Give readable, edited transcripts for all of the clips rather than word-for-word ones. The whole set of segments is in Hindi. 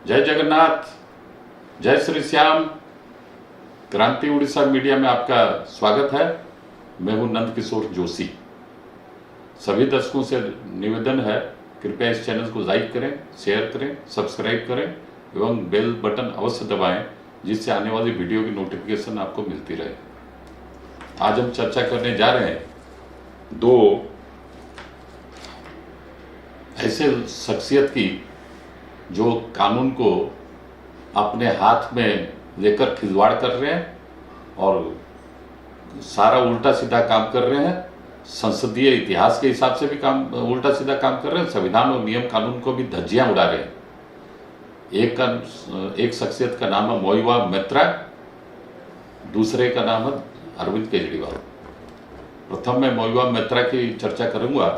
जय जगन्नाथ, जय श्री श्याम। क्रांति उड़ीसा मीडिया में आपका स्वागत है। मैं हूं नंद किशोर जोशी। सभी दर्शकों से निवेदन है, कृपया इस चैनल को लाइक करें, शेयर करें, सब्सक्राइब करें एवं बेल बटन अवश्य दबाएं, जिससे आने वाली वीडियो की नोटिफिकेशन आपको मिलती रहे। आज हम चर्चा करने जा रहे हैं दो ऐसे शख्सियत की जो कानून को अपने हाथ में लेकर खिलवाड़ कर रहे हैं और सारा उल्टा सीधा काम कर रहे हैं। संसदीय इतिहास के हिसाब से भी काम उल्टा सीधा काम कर रहे हैं, संविधान और नियम कानून को भी धज्जियां उड़ा रहे हैं। एक शख्सियत का नाम है मोइवा मैत्रा, दूसरे का नाम है अरविंद केजरीवाल। प्रथम मैं मोइवा मैत्रा की चर्चा करूंगा,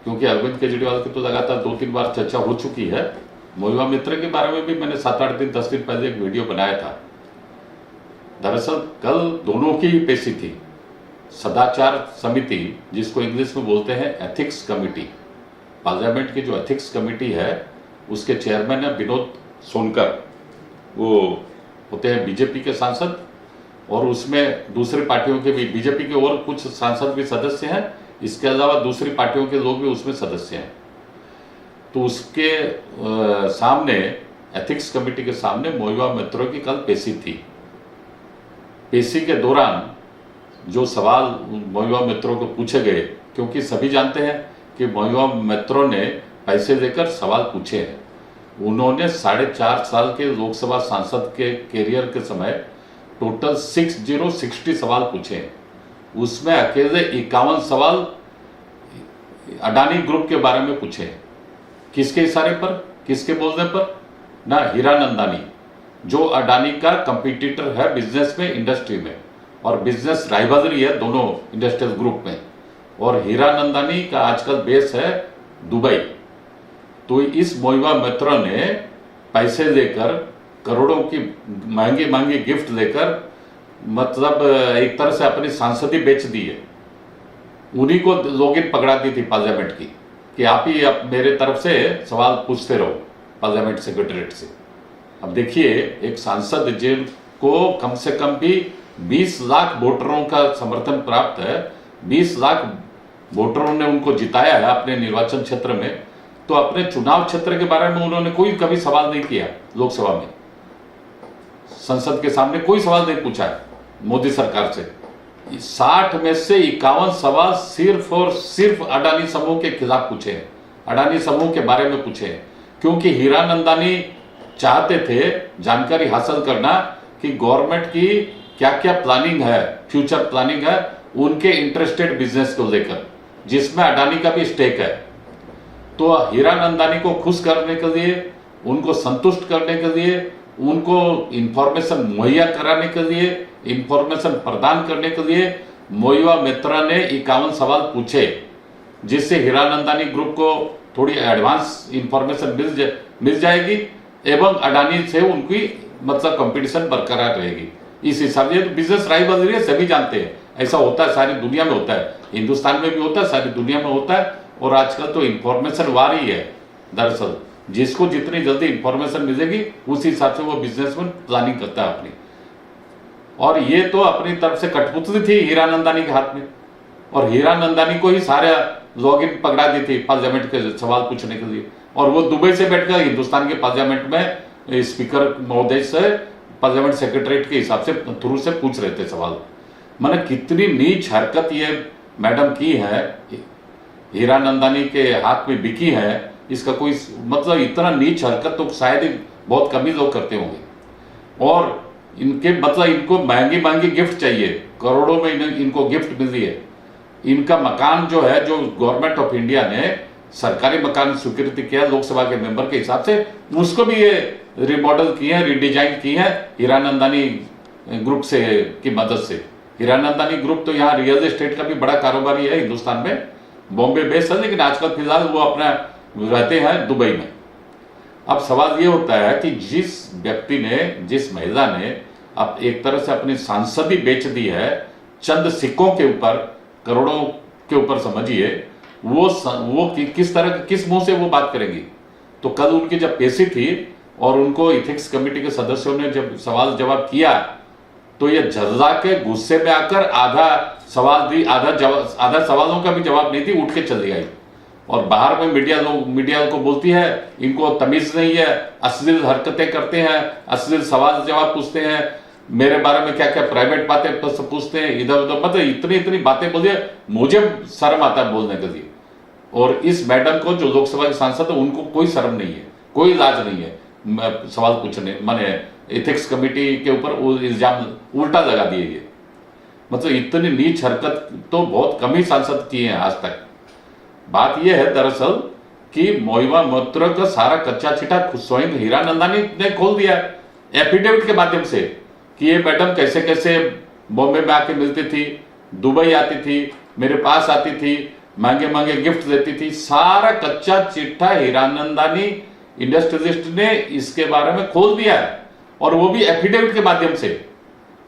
क्योंकि अरविंद केजरीवाल की तो लगातार 2-3 बार चर्चा हो चुकी है। मोइवा मैत्रा के बारे में भी मैंने 7-8 दिन 10 दिन पहले एक वीडियो बनाया था। दरअसल कल दोनों की ही पेशी थी। सदाचार समिति, जिसको इंग्लिश में बोलते हैं एथिक्स कमेटी, पार्लियामेंट की जो एथिक्स कमेटी है उसके चेयरमैन है विनोद सोनकर। वो होते हैं बीजेपी के सांसद और उसमें दूसरी पार्टियों के भी, बीजेपी के और कुछ सांसद भी सदस्य हैं, इसके अलावा दूसरी पार्टियों के लोग भी उसमें सदस्य हैं। तो उसके सामने, एथिक्स कमेटी के सामने मोइवा मैत्रा की कल पेशी थी। पेशी के दौरान जो सवाल मोइवा मैत्रा को पूछे गए, क्योंकि सभी जानते हैं कि मोइवा मैत्रा ने पैसे देकर सवाल पूछे हैं। उन्होंने 4.5 साल के लोकसभा सांसद के कैरियर के समय टोटल 60 सवाल पूछे हैं। उसमें अकेले 51 सवाल अडानी ग्रुप के बारे में पूछे। किसके इशारे पर, किसके बोलने पर? ना हीरानंदानी, जो अडानी का कंपटीटर है बिजनेस में, इंडस्ट्री में, और बिजनेस राइवलरी है दोनों इंडस्ट्रियल ग्रुप में। और हीरानंदानी का आजकल बेस है दुबई। तो इस मोइवा मैत्रा ने पैसे लेकर, करोड़ों की महंगी महंगी गिफ्ट लेकर, मतलब एक तरह से अपनी सांसदी बेच दी है। उन्हीं को लॉगिन पकड़ा दी थी पार्लियामेंट की कि आप ही अब मेरे तरफ से सवाल पूछते रहो पार्लियामेंट सेक्रेटरीट से। अब देखिए, एक सांसद जिनको कम से कम भी 20 लाख वोटरों का समर्थन प्राप्त है, 20 लाख वोटरों ने उनको जिताया है अपने निर्वाचन क्षेत्र में, तो अपने चुनाव क्षेत्र के बारे में उन्होंने कोई कभी सवाल नहीं किया। लोकसभा में, संसद के सामने कोई सवाल नहीं पूछा है मोदी सरकार से। 60 में से 51 सवाल सिर्फ और सिर्फ अडानी समूह के खिलाफ पूछे हैं, अडानी समूह के बारे में पूछे हैं। क्योंकि हीरानंदानी चाहते थे जानकारी हासिल करना कि गवर्नमेंट की क्या क्या प्लानिंग है, फ्यूचर प्लानिंग है उनके इंटरेस्टेड बिजनेस को लेकर, जिसमें अडानी का भी स्टेक है। तो हीरानंदानी को खुश करने के लिए, उनको संतुष्ट करने के लिए, उनको इंफॉर्मेशन मुहैया कराने के लिए, इंफॉर्मेशन प्रदान करने के लिए मोइवा मैत्रा ने 51 सवाल पूछे, जिससे हीरानंदानी ग्रुप को थोड़ी एडवांस इंफॉर्मेशन मिल जाएगी एवं अडानी से उनकी मतलब कंपटीशन बरकरार रहेगी। इस हिसाब से बिजनेस राइवलरी सभी जानते हैं, ऐसा होता है, सारी दुनिया में होता है, हिंदुस्तान में भी होता है, सारी दुनिया में होता है। और आजकल तो इंफॉर्मेशन वार ही है। दरअसल जिसको जितनी जल्दी इंफॉर्मेशन मिलेगी उस हिसाब से वो बिजनेसमैन प्लानिंग करता है अपनी। और ये तो अपनी तरफ से कठपुतली थी हीरानंदानी के हाथ में, और हीरानंदानी को ही सारे लॉगिन पकड़ा दी थी पार्लियामेंट के सवाल पूछने के लिए। और वो दुबई से बैठकर हिंदुस्तान के पार्लियामेंट में स्पीकर महोदय से, पार्लियामेंट सेक्रेटरीट के हिसाब से थ्रू से पूछ रहे थे सवाल। मैंने कितनी नीच हरकत ये मैडम की है, हीरानंदानी के हाथ में बिकी है, इसका कोई मतलब, इतना नीच हरकत तो शायद ही बहुत कम ही लोग करते होंगे। और इनके मतलब इनको महंगी महंगी गिफ्ट चाहिए, करोड़ों में इनको गिफ्ट मिल रही है। इनका मकान जो है, जो गवर्नमेंट ऑफ इंडिया ने सरकारी मकान स्वीकृति किया लोकसभा के मेंबर के हिसाब से, उसको भी ये रिमॉडल किए हैं, रिडिजाइन की है हीरानंदानी ग्रुप से की मदद से। हीरानंदानी ग्रुप तो यहाँ रियल एस्टेट का भी बड़ा कारोबारी है हिंदुस्तान में, बॉम्बे बेस है, लेकिन आजकल फिलहाल वो अपना रहते हैं दुबई में। अब सवाल ये होता है कि जिस व्यक्ति ने, जिस महिला ने अब एक तरह से अपनी सांसदी बेच दी है चंद सिक्कों के ऊपर, करोड़ों के ऊपर समझिए, वो किस तरह, किस मुंह से वो बात करेंगी? तो कल उनकी जब पेशी थी और उनको इथिक्स कमेटी के सदस्यों ने जब सवाल जवाब किया, तो ये झर्रा के गुस्से में आकर आधा सवाल दी, आधा सवालों का भी जवाब नहीं दी, उठ के चली आई। और बाहर में मीडिया को बोलती है इनको तमीज नहीं है, अश्लील हरकतें करते हैं, अश्लील सवाल जवाब पूछते हैं, मेरे बारे में क्या क्या प्राइवेट बातें पूछते हैं, इधर उधर, मतलब इतनी बातें बोलिए, मुझे शर्म आता है बोलने के लिए। और इस मैडम को जो लोकसभा के सांसद है उनको कोई शर्म नहीं है, कोई लाज नहीं है सवाल पूछने, माने एथिक्स कमेटी के ऊपर इल्जाम उल्टा लगा दिए ये। मतलब इतनी नीच हरकत तो बहुत कम ही सांसद किए हैं आज तक। बात यह है दरअसल कि मोहिबा मोइत्रा का सारा कच्चा चिट्ठा स्वयं हीरानंदानी ने खोल दिया एफिडेविट के माध्यम से कि ये मैडम कैसे कैसे बॉम्बे में आके मिलती थी, दुबई आती थी, मेरे पास आती थी, महंगे महंगे गिफ्ट देती थी। सारा कच्चा चिट्ठा हीरानंदानी इंडस्ट्रियलिस्ट ने इसके बारे में खोल दिया है, और वो भी एफिडेविट के माध्यम से।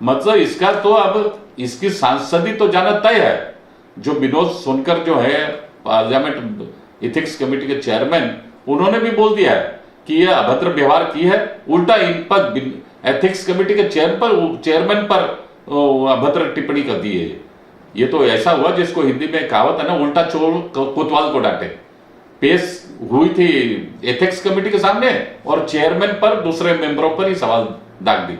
मतलब इसका तो अब इसकी सांसदी तो जाना तय है। जो विनोद सोनकर जो है पार्लियामेंट इथिक्स कमेटी के चेयरमैन, उन्होंने भी बोल दिया है कि यह अभद्र व्यवहार की है, उल्टा इन पर एथिक्स कमेटी के चेयरमैन पर अभद्र टिप्पणी कर दी है। ये तो ऐसा हुआ जिसको हिंदी में कहावत है ना, उल्टा चोर कोतवाल को डांटे। पेश हुई थी एथिक्स कमेटी के सामने और चेयरमैन पर दूसरे मेंबरों पर ही सवाल दाग दी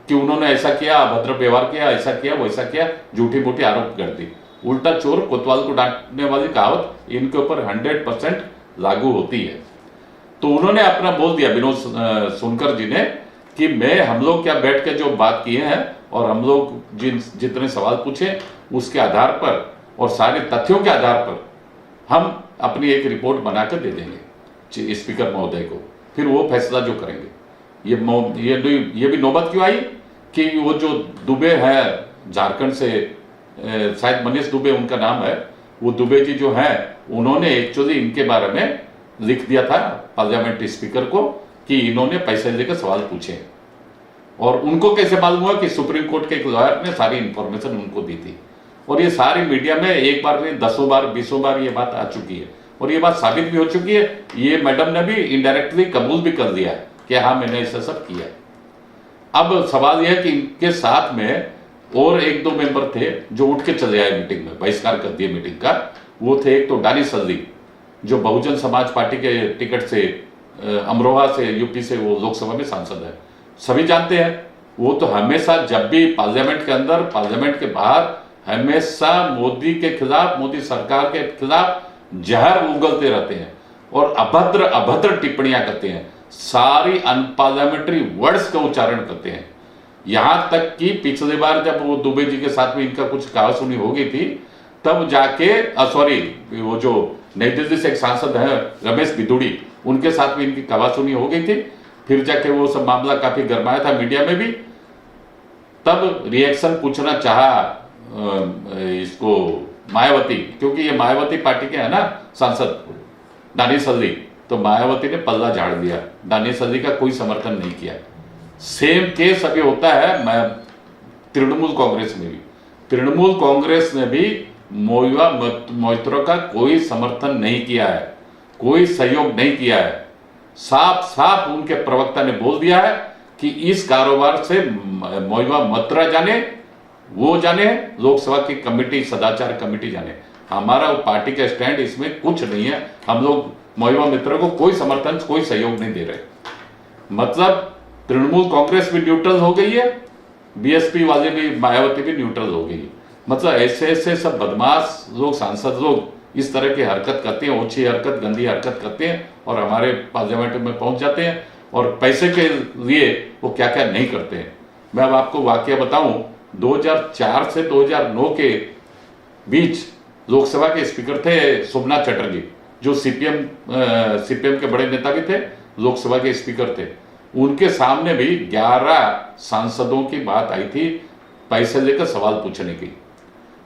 कि उन्होंने ऐसा किया, अभद्र व्यवहार किया, ऐसा किया, वैसा किया, झूठी मूठी आरोप कर दी। उल्टा चोर कोतवाल को डांटने वाली कहावत इनके ऊपर 100% लागू होती है। तो उन्होंने अपना बोल दिया विनोद सोनकर जी ने कि हम लोग क्या बैठ के जो बात किए हैं और हम लोग जितने सवाल पूछे उसके आधार पर और सारे तथ्यों के आधार पर हम अपनी एक रिपोर्ट बनाकर दे देंगे स्पीकर महोदय को, फिर वो फैसला जो करेंगे। ये भी नौबत क्यों आई कि वो जो दुबे है झारखंड से, शायद मनीष दुबे उनका नाम है, वो दुबे जी जो है उन्होंने एक्चुअली इनके बारे में लिख दिया था पार्लियामेंट स्पीकर को कि इन्होंने पैसे लेकर सवाल पूछे। और उनको कैसे मालूम हुआ कि सुप्रीम कोर्ट के एक लॉयर ने सारी इंफॉर्मेशन उनको दी थी। और ये सारी मीडिया में एक बार नहीं 10 बार 20 बार ये बात आ चुकी है और ये बात साबित भी हो चुकी है। ये मैडम ने भी इनडायरेक्टली कबूल भी कर दिया है कि हाँ मैंने ऐसा सब किया। अब सवाल यह है कि इनके साथ में और 1-2 मेंबर थे जो उठ के चले आए मीटिंग में, बहिष्कार कर दिए मीटिंग का। वो थे एक तो डानी सल्दी जो बहुजन समाज पार्टी के टिकट से अमरोहा से यूपी से वो लोकसभा में सांसद है, सभी जानते हैं। वो तो हमेशा जब भी पार्लियामेंट के अंदर पार्लियामेंट के बाहर हमेशा मोदी के खिलाफ, मोदी सरकार के खिलाफ जहर उगलते रहते हैं और अभद्र टिप्पणियां करते हैं, सारी अनपार्लियामेंट्री वर्ड्स का उच्चारण करते हैं। यहां तक कि पिछली बार जब वो दुबे जी के साथ में इनका कुछ कहासुनी हो गई थी तब जाके वो जो नई दिल्ली से एक सांसद है रमेश बिदुड़ी, उनके साथ में इनकी कहासुनी हो गई थी। फिर जाके वो सब मामला काफी गरमाया था मीडिया में भी। तब रिएक्शन पूछना चाहा इसको मायावती, क्योंकि ये मायावती पार्टी के है ना सांसद डानी सल्दी, तो मायावती ने पल्ला झाड़ दिया, डानी सल्दी का कोई समर्थन नहीं किया। सेम केस अभी होता है तृणमूल कांग्रेस में भी। तृणमूल कांग्रेस ने भी मोहिबा मोइत्रा का कोई समर्थन नहीं किया है, कोई सहयोग नहीं किया है। साफ साफ उनके प्रवक्ता ने बोल दिया है कि इस कारोबार से मोहिबा मोइत्रा जाने, वो जाने, लोकसभा की कमेटी, सदाचार कमेटी जाने, हमारा पार्टी का स्टैंड इसमें कुछ नहीं है। हम लोग मोहिबा मोइत्रा को कोई समर्थन, कोई सहयोग नहीं दे रहे। मतलब तृणमूल कांग्रेस भी न्यूट्रल हो गई है, बीएसपी वाले भी, मायावती भी न्यूट्रल हो गई। मतलब ऐसे ऐसे सब बदमाश लोग, सांसद लोग इस तरह की हरकत करते हैं, ओछी हरकत, गंदी हरकत करते हैं और हमारे पार्लियामेंट में पहुंच जाते हैं और पैसे के लिए वो क्या क्या नहीं करते हैं। मैं अब आपको वाकया बताऊं, 2004 से 2009 के बीच लोकसभा के स्पीकर थे सोमनाथ चटर्जी, जो सीपीएम के बड़े नेता भी थे, लोकसभा के स्पीकर थे। उनके सामने भी 11 सांसदों की बात आई थी पैसे लेकर सवाल पूछने की,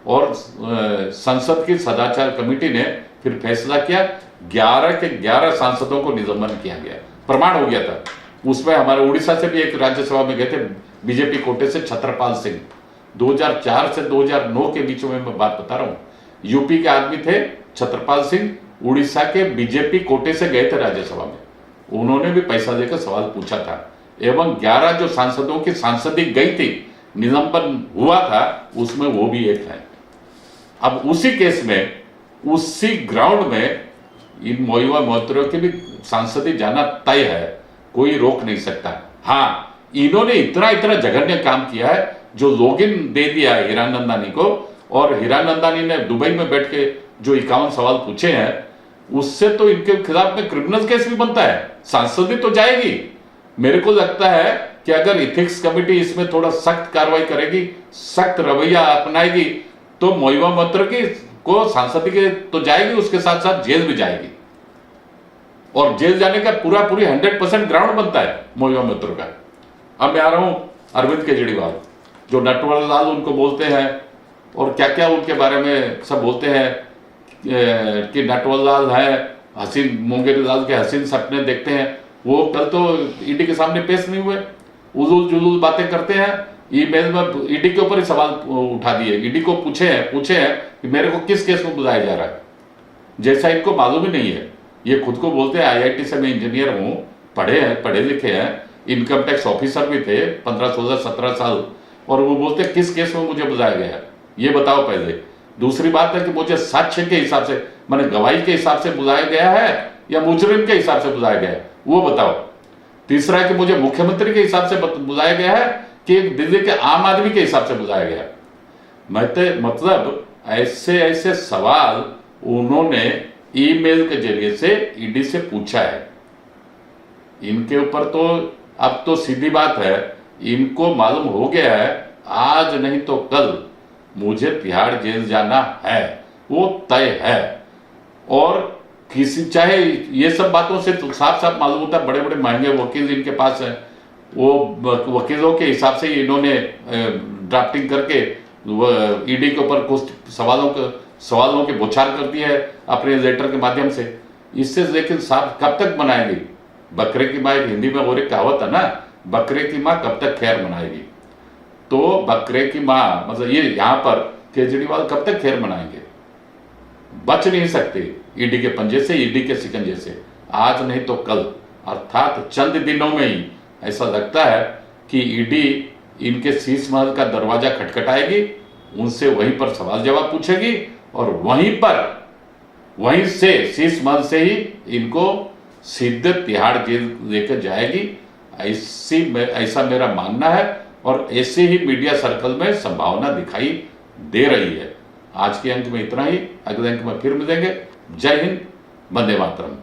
और संसद की सदाचार कमेटी ने फिर फैसला किया, 11 के 11 सांसदों को निलंबन किया गया, प्रमाण हो गया था। उसमें हमारे उड़ीसा से भी एक राज्यसभा में गए थे बीजेपी कोटे से छत्रपाल सिंह, 2004 से 2009 के बीच में मैं बात बता रहा हूं। यूपी के आदमी थे छत्रपाल सिंह, उड़ीसा के बीजेपी कोटे से गए थे राज्यसभा में, उन्होंने भी पैसा देकर सवाल पूछा था, एवं 11 जो सांसदों की सांसदी गई थी, निलंबन हुआ था, उसमें वो भी एक है। अब उसी केस में, उसी ग्राउंड में इन महुआ मोइत्रो के भी सांसदी जाना तय है, कोई रोक नहीं सकता। हाँ, इन्होंने इतना जघन्य काम किया है, जो लॉगिन दे दिया है हीरानंदानी को, और हीरानंदानी ने दुबई में बैठ के जो 51 सवाल पूछे हैं, उससे तो इनके खिलाफ में क्रिमिनल केस भी बनता है, सांसदी तो जाएगी। मेरे को लगता है कि अगर इथिक्स कमेटी इसमें थोड़ा सख्त कार्रवाई करेगी, सख्त रवैया अपनाएगी, तो महुआ मोइत्रो की को सांसदी के तो जाएगी, उसके साथ साथ जेल भी जाएगी, और जेल जाने का पूरी 100% ग्राउंड बनता है महुआ मोइत्रो का। अब मैं आ रहा हूं अरविंद केजरीवाल, जो नटवर लाल उनको बोलते हैं, और क्या क्या उनके बारे में सब बोलते हैं कि नटवर लाल है, हसीन मुंगेरी लाल के हसीन सपने देखते हैं। वो कल तो ईडी के सामने पेश नहीं हुए, उजुल जुलूल बातें करते हैं, ईमेल में ईडी के ऊपर ही सवाल उठा दिए। ईडी को पूछे हैं कि मेरे को किस केस में बुलाया जा रहा है, जैसा इनको मालूम ही नहीं है। ये खुद को बोलते हैं IIT से मैं इंजीनियर हूं, पढ़े लिखे हैं, इनकम टैक्स ऑफिसर भी थे 15, 16, 17 साल, और वो बोलते हैं किस केस में मुझे बुलाया गया है, ये बताओ पहले। दूसरी बात है कि मुझे साक्ष्य के हिसाब से, मैंने गवाही के हिसाब से बुलाया गया है या मुजरिम के हिसाब से बुलाया गया है, वो बताओ। तीसरा है कि मुझे मुख्यमंत्री के हिसाब से बुलाया गया है कि दिल्ली के आम आदमी के हिसाब से बुलाया गया है। मतलब ऐसे सवाल उन्होंने ईमेल के जरिए से ईडी से पूछा है। इनके ऊपर तो अब तो सीधी बात है, इनको मालूम हो गया है आज नहीं तो कल मुझे तिहाड़ जेल जाना है, वो तय है। और किसी, चाहे ये सब बातों से तो साफ साफ मालूम होता है, बड़े बड़े महंगे वकील इनके पास हैं, वो वकीलों के हिसाब से इन्होंने ड्राफ्टिंग करके ईडी के ऊपर कुछ सवालों की बौछार कर दी है अपने लेटर के माध्यम से। इससे लेकिन साफ कब तक बनाएगी? बकरे की माँ, एक हिंदी में और एक कहावत है ना, बकरे की माँ कब तक खैर मनाएगी। तो बकरे की माँ मतलब ये यहाँ पर केजरीवाल कब तक खैर मनाएंगे? बच नहीं सकते ईडी के पंजे से, ईडी के शिकंजे से, आज नहीं तो कल, अर्थात चंद दिनों में ही ऐसा लगता है कि ईडी इनके शीश महल का दरवाजा खटखटाएगी, उनसे वहीं पर सवाल जवाब पूछेगी, और वहीं से शीश महल से ही इनको सीधे तिहाड़ जेल लेकर जाएगी। ऐसा मेरा मानना है, और ऐसे ही मीडिया सर्कल में संभावना दिखाई दे रही है। आज के अंक में इतना ही, अगले अंक में फिर मिलेंगे। जय हिंद, वंदे मातरम।